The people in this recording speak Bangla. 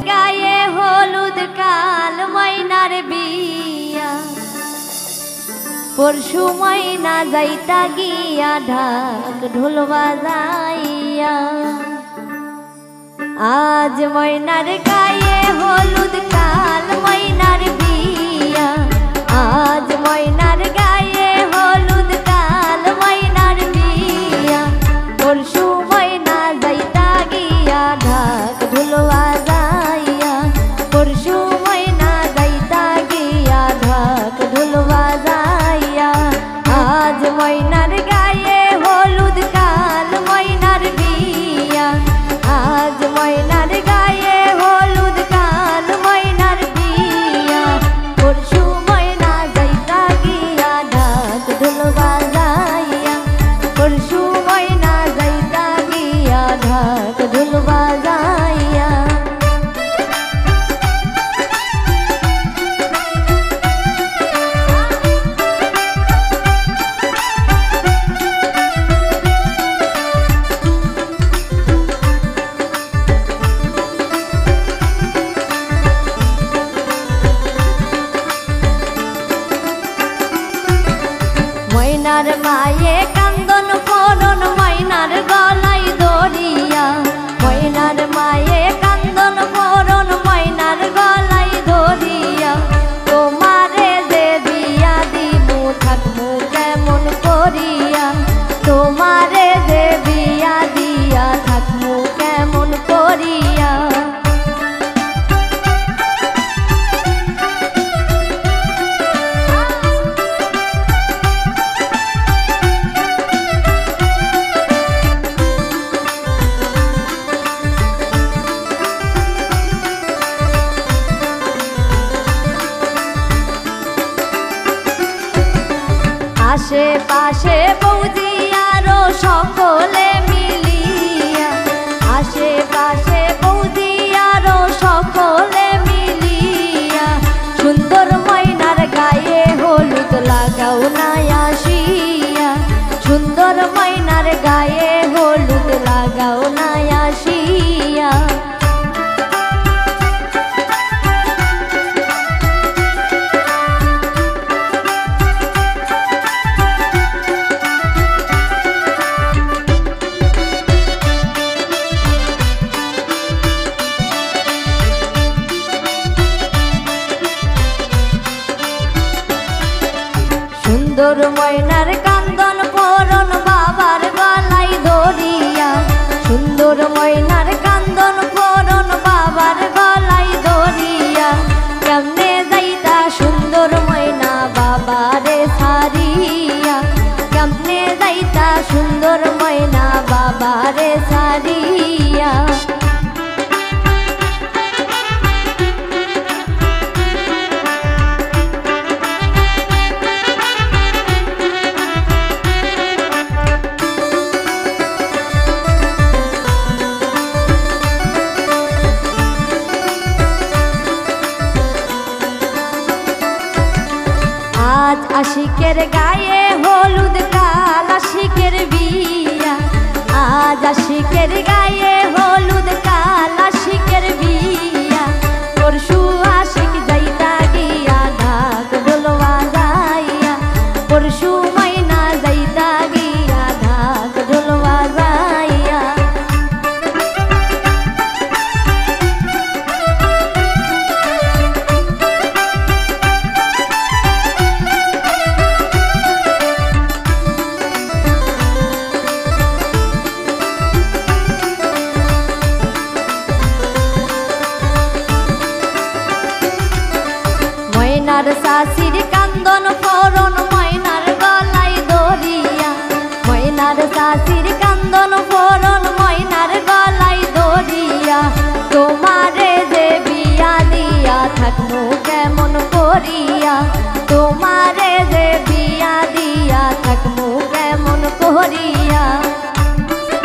গায়ে হলুদ কাল ময়নার বিয়া, পরশু ময়না যাইতা গিয়া ঢাক ঢোল বাজাইয়া। আজ ময়নার গায়ে হলুদ কাল ময়নার বিয়া, আজ ময়নার গায়ে হলুদ কাল ময়নার বিয়া, পরশু ময়না যাইতা গিয়া ঢাক ঢোল বাজাইয়া, পরশু ময়না যাইতা গিয়া ঢাক ঢোল বাজাইয়া। আজ ময়নার গায়ে হলুদ কাল ময়নার বিয়া, আজ ময়নার গায়ে হলুদ কাল ময়নার বিয়া, পরশু ময়না যাইতা গিয়া ঢাক ঢোল বাজাইয়া, পরশু ময়না যাইতা গিয়া ঢাক ঢোল বাজাইয়া। ময়নার মায়ে কান্দন করন ময়নার গলাই ধরিয়া, ময়নার মায়ে কান্দন করন ময়নার গলাই ধরিয়া, তোমারে যে বিয়া দিমু থাকমু কেমন করিয়া, তোমারে যে বিয়া দিয়া থাকমু কেমন করিয়া। আশেপাশে বৌদি আরো সকলে মিলিয়া, আশেপাশে বৌদি আরো সকলে মিলিয়া, সুন্দর ময়নার গায়ে হলুদ লাগাও না আসিয়া, সুন্দর ময়নার গায়ে হলুদ লাগাও না আসিয়া। সুন্দর ময়নার কান্দন করন বাবার গলাই ধরিয়া, সুন্দর ময়নার কান্দন করন বাবার গলাই ধরিয়া, কেমনে যাইতা সুন্দর ময়না বাবারে সারিয়া, কেমনে যাইতা সুন্দর ময়না বাবারে সারিয়া। আজ আশিকের গায়ে হলুদ কাল আশিকের বিয়া, আজ আশিকের গায়ে হলুদ কাল আশিকের বিয়া, পরশু আশিক যাইতা গিয়া ঢাক ঢোল বাজাইয়া, পরশু ময়না যাইতা গিয়া ঢাক ঢোল বাজাইয়া। ময়নার শাশির কান্দন করন ময়নার গলাই ধরিয়া, ময়নার শাশির কান্দন করন ময়নার গলাই ধরিয়া, তোমারে যে বিয়া দিয়া থাকমু কেমন করিয়া, তোমারে যে বিয়া দিয়া থাকমু কেমন করিয়া।